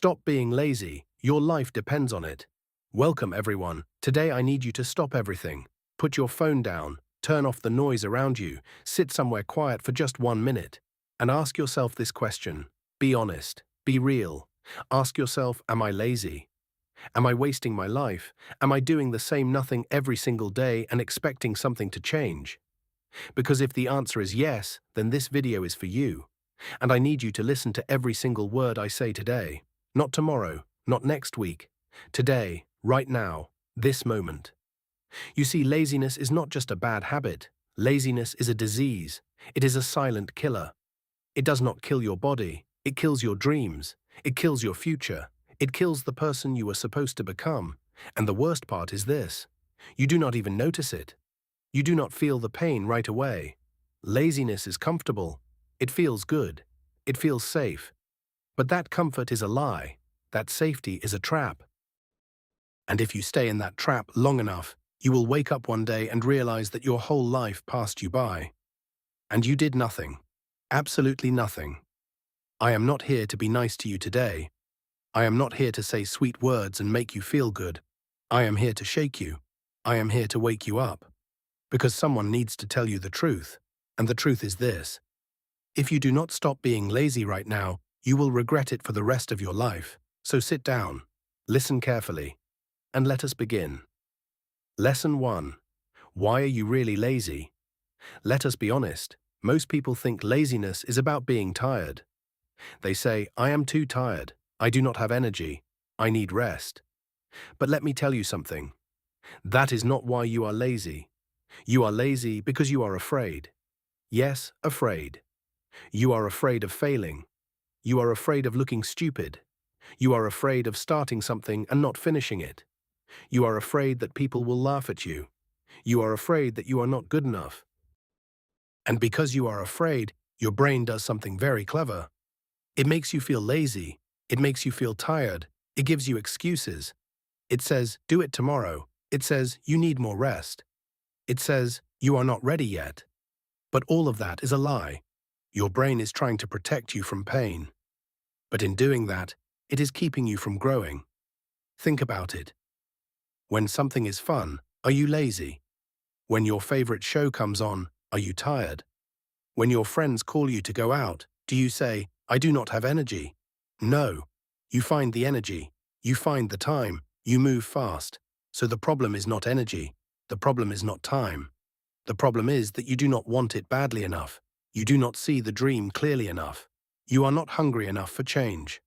Stop being lazy. Your life depends on it. Welcome, everyone. Today I need you to stop everything. Put your phone down, turn off the noise around you, sit somewhere quiet for just 1 minute, and ask yourself this question. Be honest. Be real. Ask yourself, am I lazy? Am I wasting my life? Am I doing the same nothing every single day and expecting something to change? Because if the answer is yes, then this video is for you. And I need you to listen to every single word I say today. Not tomorrow, not next week. Today, right now, this moment. You see, laziness is not just a bad habit. Laziness is a disease. It is a silent killer. It does not kill your body. It kills your dreams. It kills your future. It kills the person you were supposed to become. And the worst part is this. You do not even notice it. You do not feel the pain right away. Laziness is comfortable. It feels good. It feels safe. But that comfort is a lie. That safety is a trap. And if you stay in that trap long enough, you will wake up one day and realize that your whole life passed you by. And you did nothing. Absolutely nothing. I am not here to be nice to you today. I am not here to say sweet words and make you feel good. I am here to shake you. I am here to wake you up. Because someone needs to tell you the truth. And the truth is this. If you do not stop being lazy right now, you will regret it for the rest of your life. So sit down, listen carefully, and let us begin. Lesson 1. Why are you really lazy? Let us be honest. Most people think laziness is about being tired. They say, I am too tired. I do not have energy. I need rest. But let me tell you something. That is not why you are lazy. You are lazy because you are afraid. Yes, afraid. You are afraid of failing. You are afraid of looking stupid. You are afraid of starting something and not finishing it. You are afraid that people will laugh at you. You are afraid that you are not good enough. And because you are afraid, your brain does something very clever. It makes you feel lazy. It makes you feel tired. It gives you excuses. It says, do it tomorrow. It says, you need more rest. It says, you are not ready yet. But all of that is a lie. Your brain is trying to protect you from pain. But in doing that, it is keeping you from growing. Think about it. When something is fun, are you lazy? When your favorite show comes on, are you tired? When your friends call you to go out, do you say, I do not have energy? No. You find the energy. You find the time. You move fast. So the problem is not energy. The problem is not time. The problem is that you do not want it badly enough. You do not see the dream clearly enough. You are not hungry enough for change.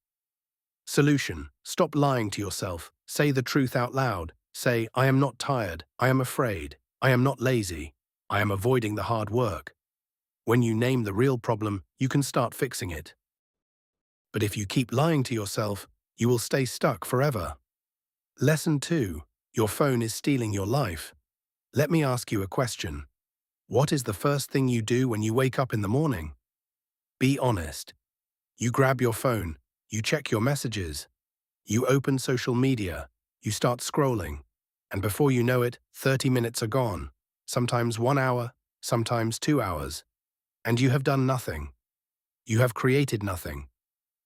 Solution: stop lying to yourself. Say the truth out loud. Say, I am not tired. I am afraid. I am not lazy. I am avoiding the hard work. When you name the real problem, you can start fixing it. But if you keep lying to yourself, you will stay stuck forever. Lesson 2. Your phone is stealing your life. Let me ask you a question. What is the first thing you do when you wake up in the morning? Be honest. You grab your phone, you check your messages, you open social media, you start scrolling, and before you know it, 30 minutes are gone, sometimes 1 hour, sometimes 2 hours, and you have done nothing. You have created nothing.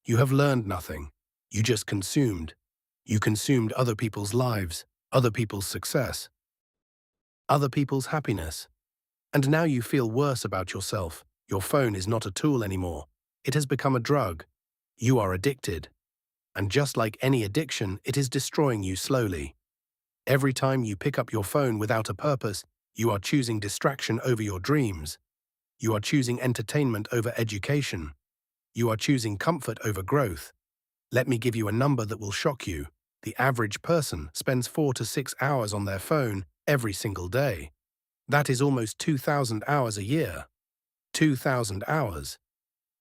You have learned nothing. You just consumed. You consumed other people's lives, other people's success, other people's happiness. And now you feel worse about yourself. Your phone is not a tool anymore. It has become a drug. You are addicted. And just like any addiction, it is destroying you slowly. Every time you pick up your phone without a purpose, you are choosing distraction over your dreams. You are choosing entertainment over education. You are choosing comfort over growth. Let me give you a number that will shock you. The average person spends 4 to 6 hours on their phone every single day. That is almost 2,000 hours a year. 2,000 hours.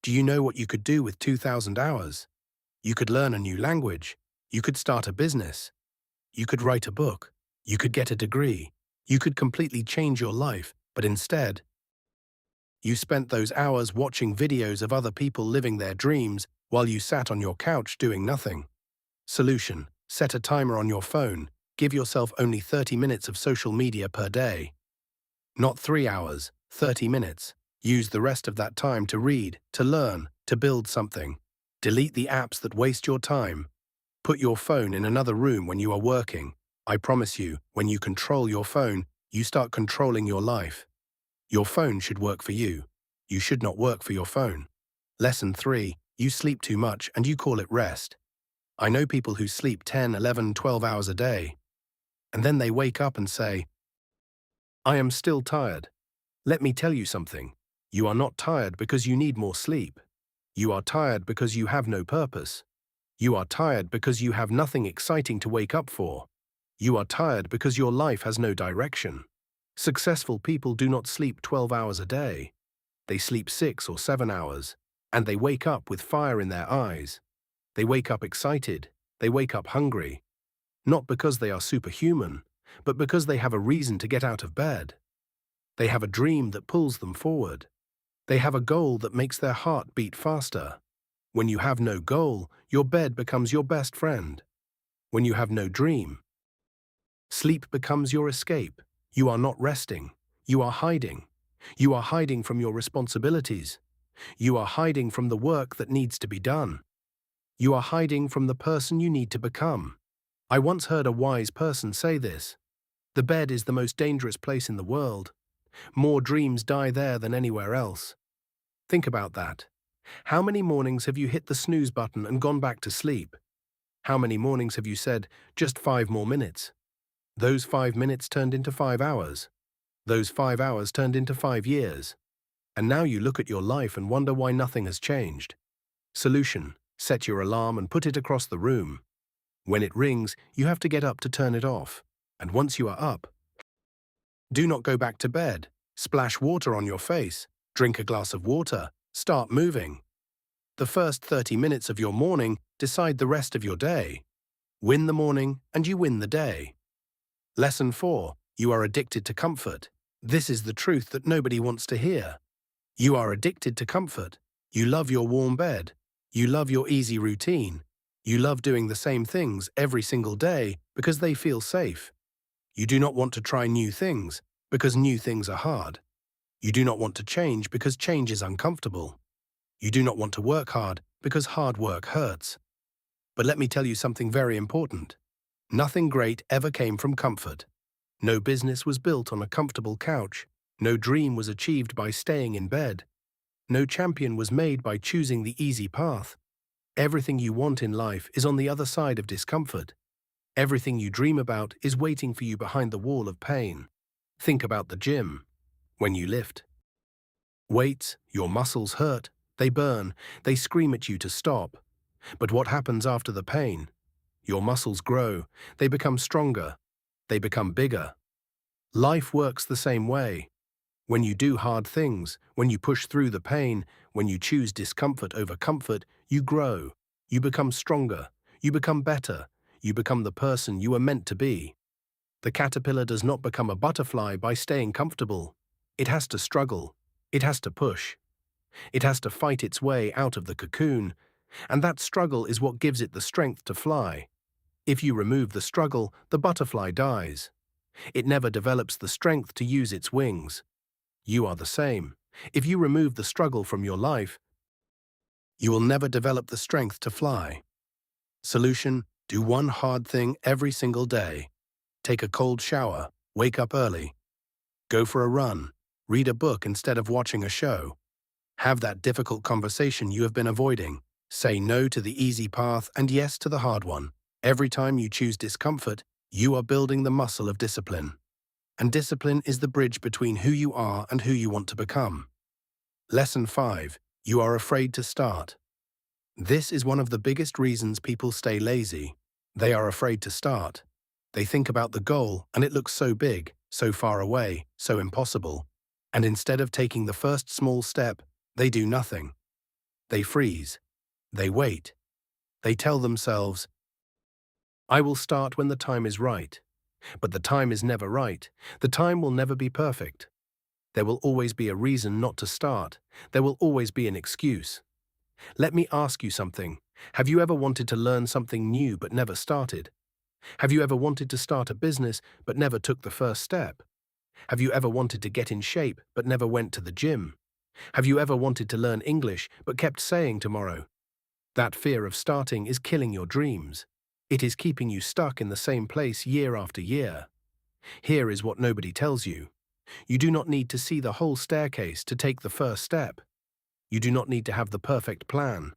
Do you know what you could do with 2,000 hours? You could learn a new language. You could start a business. You could write a book. You could get a degree. You could completely change your life, but instead, you spent those hours watching videos of other people living their dreams while you sat on your couch doing nothing. Solution: set a timer on your phone. Give yourself only 30 minutes of social media per day. Not 3 hours, 30 minutes. Use the rest of that time to read, to learn, to build something. Delete the apps that waste your time. Put your phone in another room when you are working. I promise you, when you control your phone, you start controlling your life. Your phone should work for you. You should not work for your phone. Lesson 3. You sleep too much and you call it rest. I know people who sleep 10, 11, 12 hours a day, and then they wake up and say, I am still tired. Let me tell you something. You are not tired because you need more sleep. You are tired because you have no purpose. You are tired because you have nothing exciting to wake up for. You are tired because your life has no direction. Successful people do not sleep 12 hours a day. They sleep 6 or 7 hours, and they wake up with fire in their eyes. They wake up excited. They wake up hungry. Not because they are superhuman, but because they have a reason to get out of bed. They have a dream that pulls them forward. They have a goal that makes their heart beat faster. When you have no goal, your bed becomes your best friend. When you have no dream, sleep becomes your escape. You are not resting. You are hiding. You are hiding from your responsibilities. You are hiding from the work that needs to be done. You are hiding from the person you need to become. I once heard a wise person say this: the bed is the most dangerous place in the world. More dreams die there than anywhere else. Think about that. How many mornings have you hit the snooze button and gone back to sleep? How many mornings have you said, just 5 more minutes? Those 5 minutes turned into 5 hours. Those 5 hours turned into 5 years. And now you look at your life and wonder why nothing has changed. Solution: set your alarm and put it across the room. When it rings, you have to get up to turn it off. And once you are up, do not go back to bed. Splash water on your face. Drink a glass of water. Start moving. The first 30 minutes of your morning decide the rest of your day. Win the morning and you win the day. Lesson 4. You are addicted to comfort. This is the truth that nobody wants to hear. You are addicted to comfort. You love your warm bed. You love your easy routine. You love doing the same things every single day because they feel safe. You do not want to try new things because new things are hard. You do not want to change because change is uncomfortable. You do not want to work hard because hard work hurts. But let me tell you something very important. Nothing great ever came from comfort. No business was built on a comfortable couch. No dream was achieved by staying in bed. No champion was made by choosing the easy path. Everything you want in life is on the other side of discomfort. Everything you dream about is waiting for you behind the wall of pain. Think about the gym. When you lift weights, your muscles hurt, they burn, they scream at you to stop. But what happens after the pain? Your muscles grow, they become stronger, they become bigger. Life works the same way. When you do hard things, when you push through the pain, when you choose discomfort over comfort, you grow, you become stronger, you become better, you become the person you were meant to be. The caterpillar does not become a butterfly by staying comfortable. It has to struggle. It has to push. It has to fight its way out of the cocoon, and that struggle is what gives it the strength to fly. If you remove the struggle, the butterfly dies. It never develops the strength to use its wings. You are the same. If you remove the struggle from your life, you will never develop the strength to fly. Solution: do one hard thing every single day. Take a cold shower, wake up early. Go for a run, read a book instead of watching a show. Have that difficult conversation you have been avoiding. Say no to the easy path and yes to the hard one. Every time you choose discomfort, you are building the muscle of discipline. And discipline is the bridge between who you are and who you want to become. Lesson 5. You are afraid to start. This is one of the biggest reasons people stay lazy. They are afraid to start. They think about the goal and it looks so big, so far away, so impossible. And instead of taking the first small step, they do nothing. They freeze. They wait. They tell themselves, I will start when the time is right. But the time is never right. The time will never be perfect. There will always be a reason not to start. There will always be an excuse. Let me ask you something. Have you ever wanted to learn something new but never started? Have you ever wanted to start a business but never took the first step? Have you ever wanted to get in shape but never went to the gym? Have you ever wanted to learn English but kept saying tomorrow? That fear of starting is killing your dreams. It is keeping you stuck in the same place year after year. Here is what nobody tells you. You do not need to see the whole staircase to take the first step. You do not need to have the perfect plan.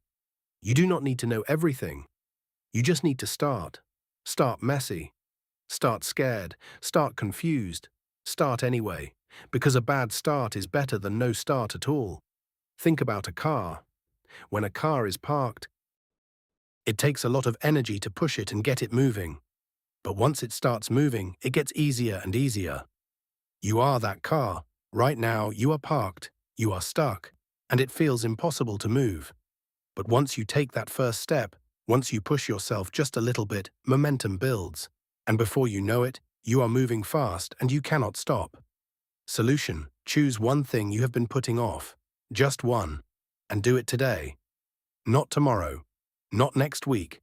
You do not need to know everything. You just need to start. Start messy. Start scared. Start confused. Start anyway, because a bad start is better than no start at all. Think about a car. When a car is parked, it takes a lot of energy to push it and get it moving. But once it starts moving, it gets easier and easier. You are that car. Right now, you are parked, you are stuck, and it feels impossible to move. But once you take that first step, once you push yourself just a little bit, momentum builds. And before you know it, you are moving fast and you cannot stop. Solution: choose one thing you have been putting off. Just one. And do it today. Not tomorrow. Not next week.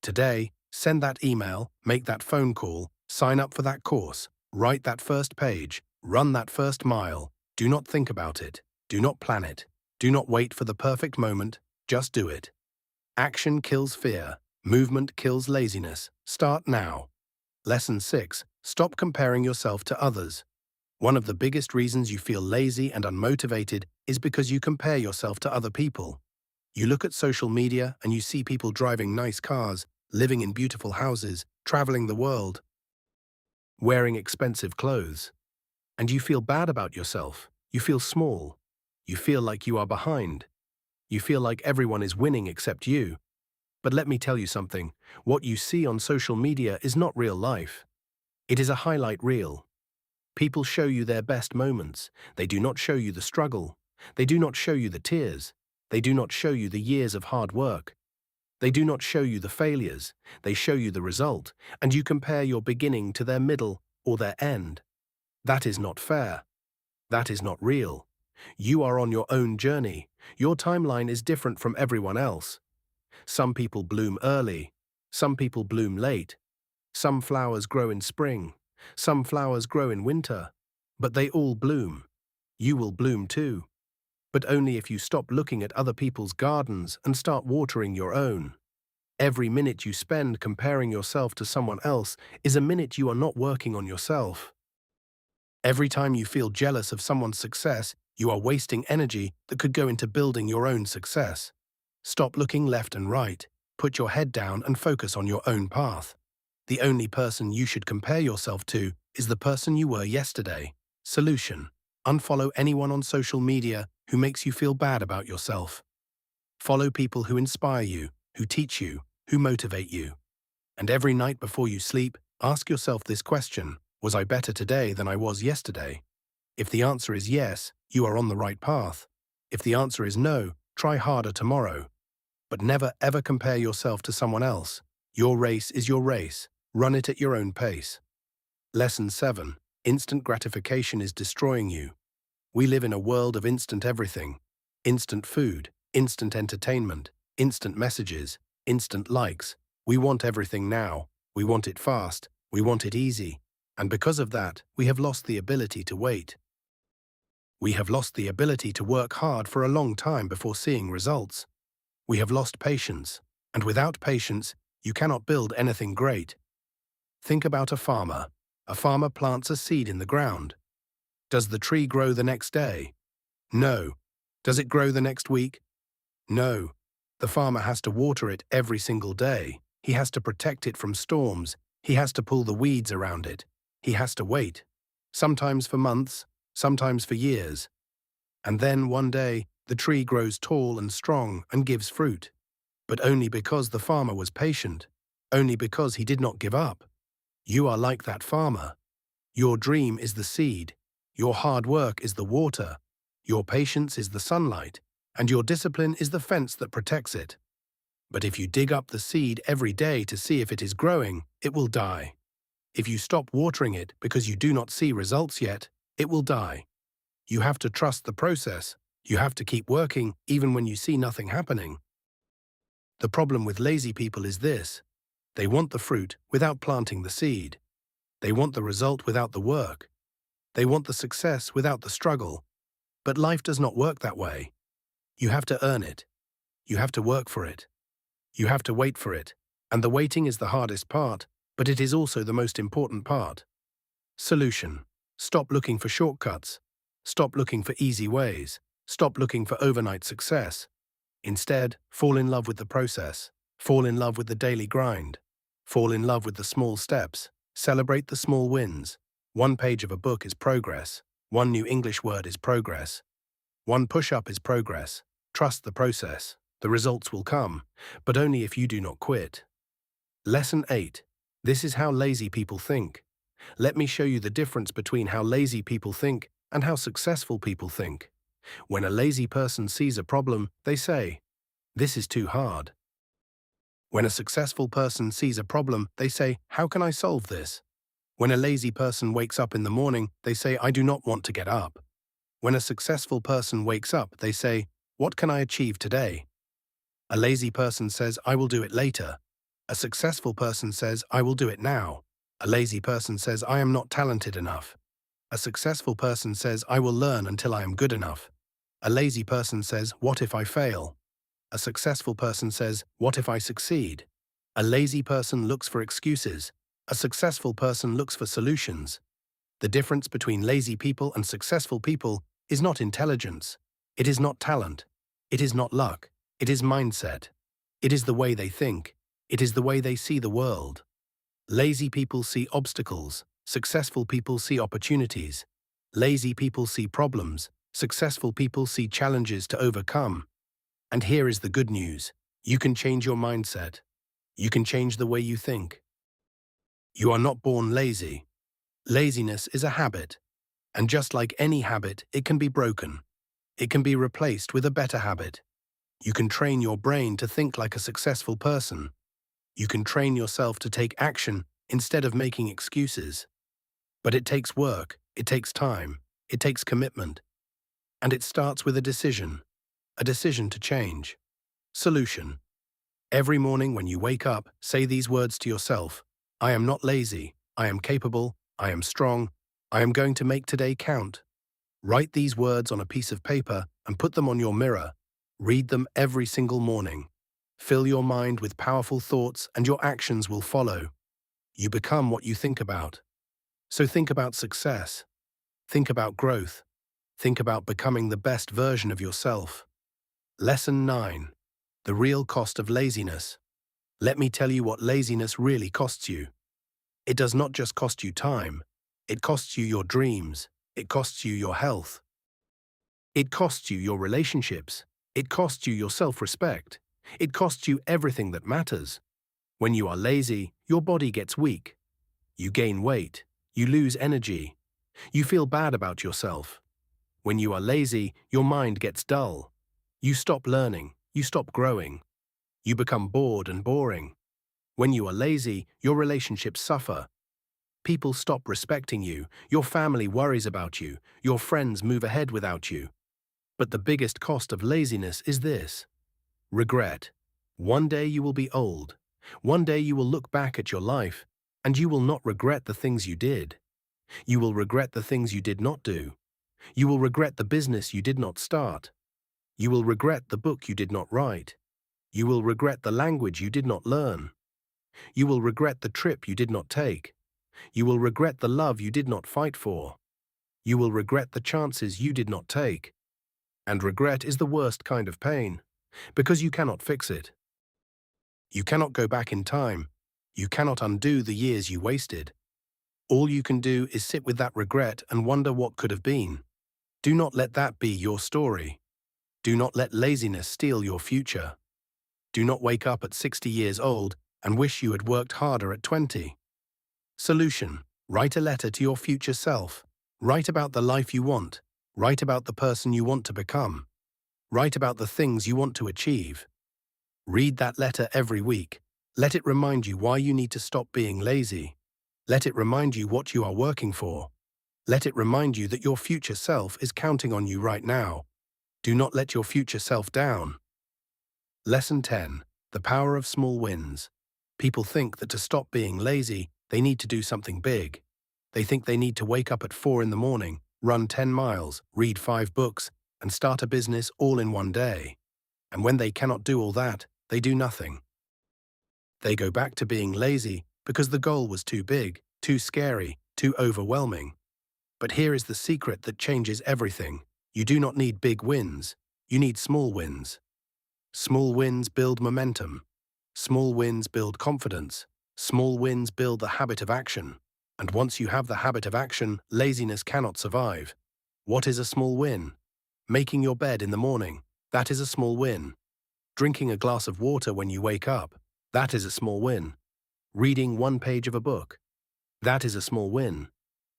Today, send that email, make that phone call, sign up for that course, write that first page, run that first mile. Do not think about it. Do not plan it. Do not wait for the perfect moment. Just do it. Action kills fear. Movement kills laziness. Start now. Lesson 6. Stop comparing yourself to others. One of the biggest reasons you feel lazy and unmotivated is because you compare yourself to other people. You look at social media and you see people driving nice cars, living in beautiful houses, traveling the world, wearing expensive clothes. And you feel bad about yourself. You feel small. You feel like you are behind. You feel like everyone is winning except you. But let me tell you something. What you see on social media is not real life. It is a highlight reel. People show you their best moments. They do not show you the struggle. They do not show you the tears. They do not show you the years of hard work. They do not show you the failures. They show you the result, and you compare your beginning to their middle or their end. That is not fair. That is not real. You are on your own journey. Your timeline is different from everyone else. Some people bloom early. Some people bloom late. Some flowers grow in spring. Some flowers grow in winter. But they all bloom. You will bloom too. But only if you stop looking at other people's gardens and start watering your own. Every minute you spend comparing yourself to someone else is a minute you are not working on yourself. Every time you feel jealous of someone's success, you are wasting energy that could go into building your own success. Stop looking left and right. Put your head down and focus on your own path. The only person you should compare yourself to is the person you were yesterday. Solution: unfollow anyone on social media who makes you feel bad about yourself. Follow people who inspire you, who teach you, who motivate you. And every night before you sleep, ask yourself this question: was I better today than I was yesterday? If the answer is yes, you are on the right path. If the answer is no, try harder tomorrow. But never ever compare yourself to someone else. Your race is your race. Run it at your own pace. Lesson 7. Instant gratification is destroying you. We live in a world of instant everything. Instant food, instant entertainment, instant messages, instant likes. We want everything now. We want it fast. We want it easy. And because of that, we have lost the ability to wait. We have lost the ability to work hard for a long time before seeing results. We have lost patience. And without patience, you cannot build anything great. Think about a farmer. A farmer plants a seed in the ground. Does the tree grow the next day? No. Does it grow the next week? No. The farmer has to water it every single day. He has to protect it from storms. He has to pull the weeds around it. He has to wait. Sometimes for months, sometimes for years. And then one day, the tree grows tall and strong and gives fruit. But only because the farmer was patient. Only because he did not give up. You are like that farmer. Your dream is the seed. Your hard work is the water. Your patience is the sunlight. And your discipline is the fence that protects it. But if you dig up the seed every day to see if it is growing, it will die. If you stop watering it because you do not see results yet, it will die. You have to trust the process. You have to keep working even when you see nothing happening. The problem with lazy people is this: they want the fruit without planting the seed. They want the result without the work. They want the success without the struggle. But life does not work that way. You have to earn it. You have to work for it. You have to wait for it. And the waiting is the hardest part, but it is also the most important part. Solution. Stop looking for shortcuts. Stop looking for easy ways. Stop looking for overnight success. Instead, fall in love with the process. Fall in love with the daily grind. Fall in love with the small steps. Celebrate the small wins. One page of a book is progress. One new English word is progress. One push-up is progress. Trust the process. The results will come, but only if you do not quit. Lesson 8. This is how lazy people think. Let me show you the difference between how lazy people think and how successful people think. When a lazy person sees a problem, they say, "This is too hard." When a successful person sees a problem, they say, "How can I solve this?" When a lazy person wakes up in the morning, they say, "I do not want to get up." When a successful person wakes up, they say, "What can I achieve today?" A lazy person says, "I will do it later." A successful person says, "I will do it now." A lazy person says, "I am not talented enough." A successful person says, "I will learn until I am good enough." A lazy person says, "What if I fail?" A successful person says, "What if I succeed?" A lazy person looks for excuses. A successful person looks for solutions. The difference between lazy people and successful people is not intelligence. It is not talent. It is not luck. It is mindset. It is the way they think. It is the way they see the world. Lazy people see obstacles. Successful people see opportunities. Lazy people see problems. Successful people see challenges to overcome. And here is the good news. You can change your mindset. You can change the way you think. You are not born lazy. Laziness is a habit. And just like any habit, it can be broken. It can be replaced with a better habit. You can train your brain to think like a successful person. You can train yourself to take action instead of making excuses. But it takes work, it takes time, it takes commitment. And it starts with a decision to change. Solution. Every morning when you wake up, say these words to yourself. I am not lazy. I am capable. I am strong. I am going to make today count. Write these words on a piece of paper and put them on your mirror. Read them every single morning. Fill your mind with powerful thoughts and your actions will follow. You become what you think about. So think about success. Think about growth. Think about becoming the best version of yourself. Lesson 9. The real cost of laziness. Let me tell you what laziness really costs you. It does not just cost you time. It costs you your dreams. It costs you your health. It costs you your relationships. It costs you your self-respect. It costs you everything that matters. When you are lazy, your body gets weak. You gain weight. You lose energy. You feel bad about yourself. When you are lazy, your mind gets dull. You stop learning. You stop growing. You become bored and boring. When you are lazy, your relationships suffer. People stop respecting you. Your family worries about you. Your friends move ahead without you. But the biggest cost of laziness is this: regret. One day you will be old. One day you will look back at your life, and you will not regret the things you did. You will regret the things you did not do. You will regret the business you did not start. You will regret the book you did not write. You will regret the language you did not learn. You will regret the trip you did not take. You will regret the love you did not fight for. You will regret the chances you did not take. And regret is the worst kind of pain, because you cannot fix it. You cannot go back in time. You cannot undo the years you wasted. All you can do is sit with that regret and wonder what could have been. Do not let that be your story. Do not let laziness steal your future. Do not wake up at 60 years old and wish you had worked harder at 20. Solution. Write a letter to your future self. Write about the life you want. Write about the person you want to become. Write about the things you want to achieve. Read that letter every week. Let it remind you why you need to stop being lazy. Let it remind you what you are working for. Let it remind you that your future self is counting on you right now. Do not let your future self down. Lesson 10. The power of small wins. People think that to stop being lazy, they need to do something big. They think they need to wake up at 4 in the morning, run 10 miles, read 5 books, and start a business all in one day. And when they cannot do all that, they do nothing. They go back to being lazy because the goal was too big, too scary, too overwhelming. But here is the secret that changes everything. You do not need big wins. You need small wins. Small wins build momentum. Small wins build confidence. Small wins build the habit of action. And once you have the habit of action, laziness cannot survive. What is a small win? Making your bed in the morning. That is a small win. Drinking a glass of water when you wake up. That is a small win. Reading one page of a book. That is a small win.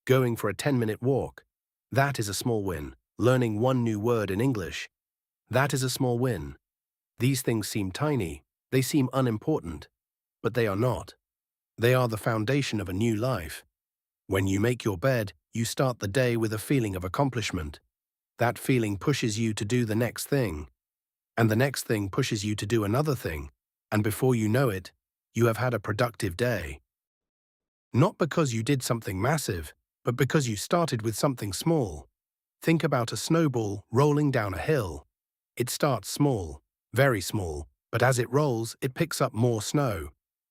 Going for a 10-minute walk. That is a small win. Learning one new word in English. That is a small win. These things seem tiny. They seem unimportant. But they are not. They are the foundation of a new life. When you make your bed, you start the day with a feeling of accomplishment. That feeling pushes you to do the next thing. And the next thing pushes you to do another thing. And before you know it, you have had a productive day. Not because you did something massive, but because you started with something small. Think about a snowball rolling down a hill. It starts small, very small, but as it rolls, it picks up more snow.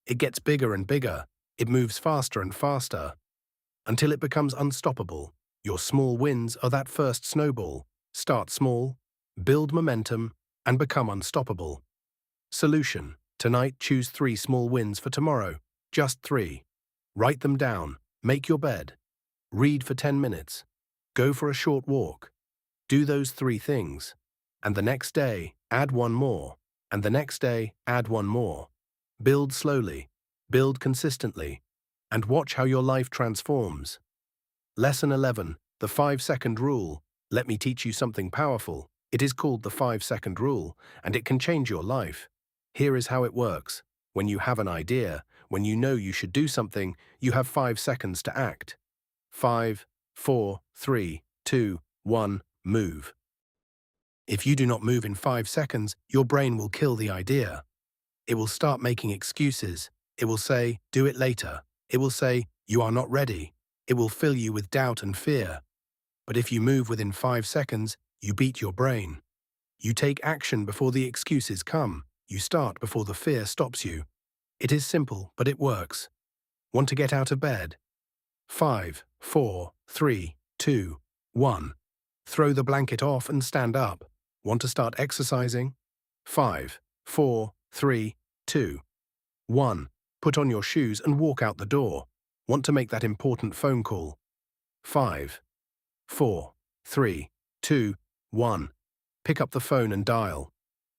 It gets bigger and bigger. It moves faster and faster, until it becomes unstoppable. Your small wins are that first snowball. Start small, build momentum, and become unstoppable. Solution: tonight choose 3 small wins for tomorrow. Just 3. Write them down. Make your bed. Read for 10 minutes. Go for a short walk. Do those 3 things. And the next day, add one more. And the next day, add one more. Build slowly. Build consistently. And watch how your life transforms. Lesson 11. The 5-second rule. Let me teach you something powerful. It is called the 5-second rule, and it can change your life. Here is how it works. When you have an idea, when you know you should do something, you have 5 seconds to act. 5, 4, 3, 2, 1, move. If you do not move in 5 seconds, your brain will kill the idea. It will start making excuses. It will say, do it later. It will say, you are not ready. It will fill you with doubt and fear. But if you move within 5 seconds, you beat your brain. You take action before the excuses come. You start before the fear stops you. It is simple, but it works. Want to get out of bed? 5, 4, 3, 2, 1. Throw the blanket off and stand up. Want to start exercising? 5, 4, 3, 2, 1. Put on your shoes and walk out the door. Want to make that important phone call? 5, 4, 3, 2, 1. Pick up the phone and dial.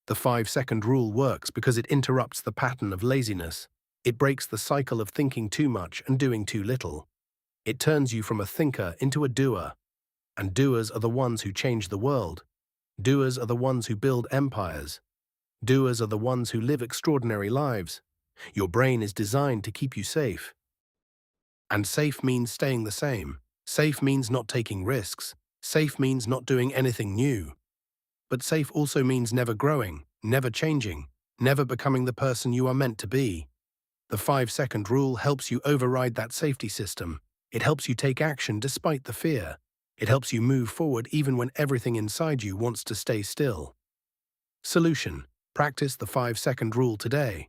The 5-second rule works because it interrupts the pattern of laziness. It breaks the cycle of thinking too much and doing too little. It turns you from a thinker into a doer. And doers are the ones who change the world. Doers are the ones who build empires. Doers are the ones who live extraordinary lives. Your brain is designed to keep you safe. And safe means staying the same. Safe means not taking risks. Safe means not doing anything new. But safe also means never growing, never changing, never becoming the person you are meant to be. The 5-second rule helps you override that safety system. It helps you take action despite the fear. It helps you move forward even when everything inside you wants to stay still. Solution: practice the 5-second rule today.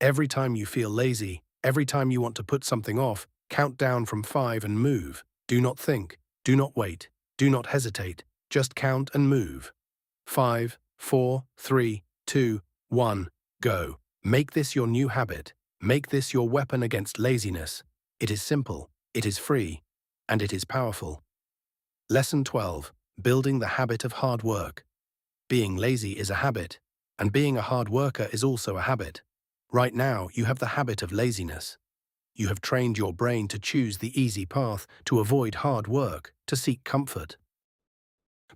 Every time you feel lazy, every time you want to put something off, count down from 5 and move. Do not think. Do not wait. Do not hesitate. Just count and move. 5, 4, 3, 2, 1, go. Make this your new habit. Make this your weapon against laziness. It is simple, it is free, and it is powerful. Lesson 12. Building the habit of hard work. Being lazy is a habit, and being a hard worker is also a habit. Right now, you have the habit of laziness. You have trained your brain to choose the easy path, to avoid hard work, to seek comfort.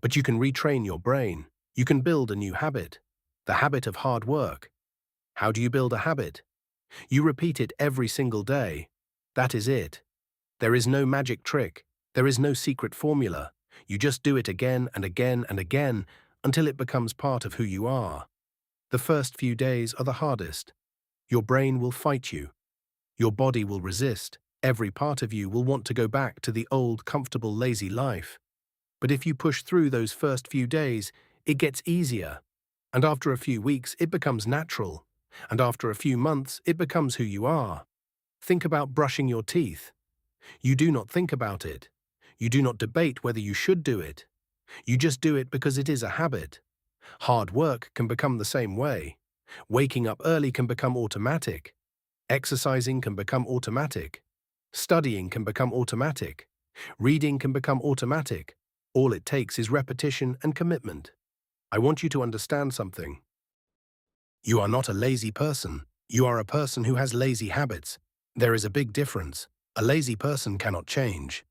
But you can retrain your brain. You can build a new habit, the habit of hard work. How do you build a habit? You repeat it every single day. That is it. There is no magic trick. There is no secret formula. You just do it again and again and again until it becomes part of who you are. The first few days are the hardest. Your brain will fight you. Your body will resist. Every part of you will want to go back to the old, comfortable, lazy life. But if you push through those first few days, it gets easier. And after a few weeks, it becomes natural. And after a few months, it becomes who you are. Think about brushing your teeth. You do not think about it. You do not debate whether you should do it. You just do it because it is a habit. Hard work can become the same way. Waking up early can become automatic. Exercising can become automatic. Studying can become automatic. Reading can become automatic. All it takes is repetition and commitment. I want you to understand something. You are not a lazy person. You are a person who has lazy habits. There is a big difference. A lazy person cannot change.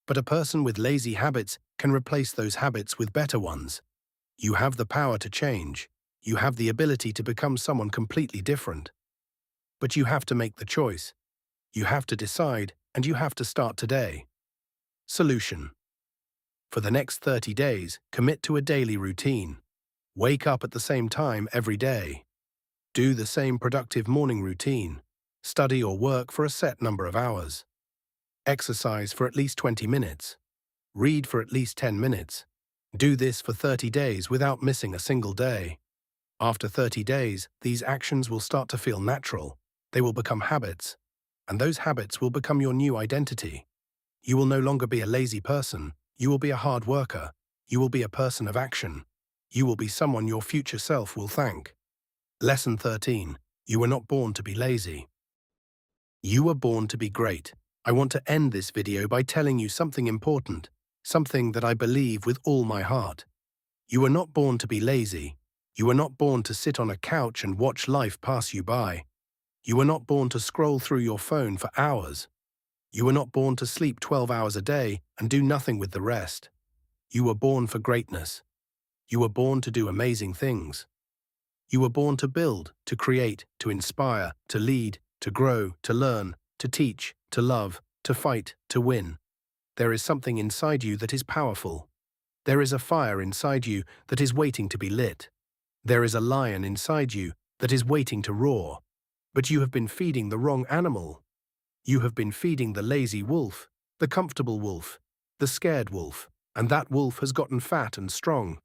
But a person with lazy habits can replace those habits with better ones. You have the power to change. You have the ability to become someone completely different. But you have to make the choice. You have to decide, and you have to start today. Solution. For the next 30 days, commit to a daily routine. Wake up at the same time every day. Do the same productive morning routine. Study or work for a set number of hours. Exercise for at least 20 minutes. Read for at least 10 minutes. Do this for 30 days without missing a single day. After 30 days, these actions will start to feel natural. They will become habits. And those habits will become your new identity. You will no longer be a lazy person. You will be a hard worker. You will be a person of action. You will be someone your future self will thank. Lesson 13. You were not born to be lazy. You were born to be great. I want to end this video by telling you something important, something that I believe with all my heart. You were not born to be lazy. You were not born to sit on a couch and watch life pass you by. You were not born to scroll through your phone for hours. You were not born to sleep 12 hours a day and do nothing with the rest. You were born for greatness. You were born to do amazing things. You were born to build, to create, to inspire, to lead, to grow, to learn, to teach, to love, to fight, to win. There is something inside you that is powerful. There is a fire inside you that is waiting to be lit. There is a lion inside you that is waiting to roar. But you have been feeding the wrong animal. You have been feeding the lazy wolf, the comfortable wolf, the scared wolf, and that wolf has gotten fat and strong.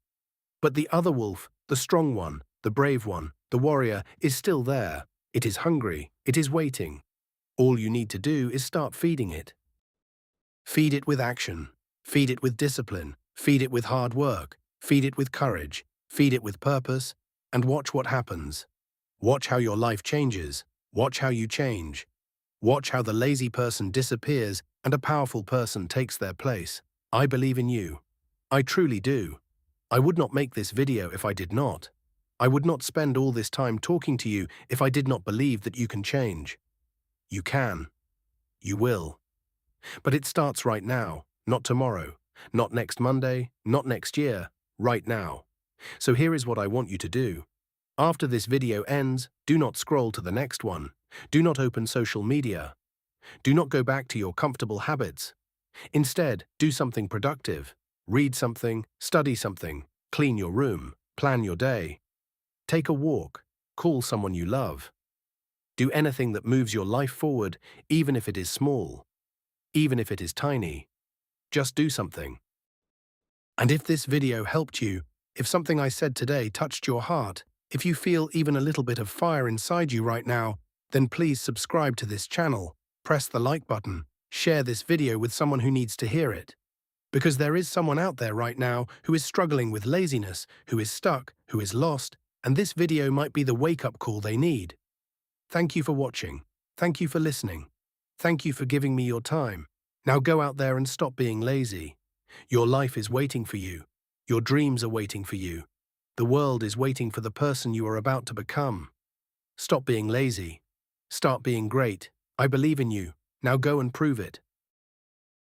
But the other wolf, the strong one, the brave one, the warrior, is still there. It is hungry. It is waiting. All you need to do is start feeding it. Feed it with action. Feed it with discipline. Feed it with hard work. Feed it with courage. Feed it with purpose. And watch what happens. Watch how your life changes. Watch how you change. Watch how the lazy person disappears and a powerful person takes their place. I believe in you. I truly do. I would not make this video if I did not. I would not spend all this time talking to you if I did not believe that you can change. You can. You will. But it starts right now, not tomorrow, not next Monday, not next year, right now. So here is what I want you to do. After this video ends, do not scroll to the next one. Do not open social media. Do not go back to your comfortable habits. Instead, do something productive. Read something, study something, clean your room, plan your day. Take a walk, call someone you love. Do anything that moves your life forward, even if it is small, even if it is tiny. Just do something. And if this video helped you, if something I said today touched your heart, if you feel even a little bit of fire inside you right now, then please subscribe to this channel, press the like button, share this video with someone who needs to hear it. Because there is someone out there right now who is struggling with laziness, who is stuck, who is lost, and this video might be the wake-up call they need. Thank you for watching. Thank you for listening. Thank you for giving me your time. Now go out there and stop being lazy. Your life is waiting for you. Your dreams are waiting for you. The world is waiting for the person you are about to become. Stop being lazy. Start being great. I believe in you. Now go and prove it.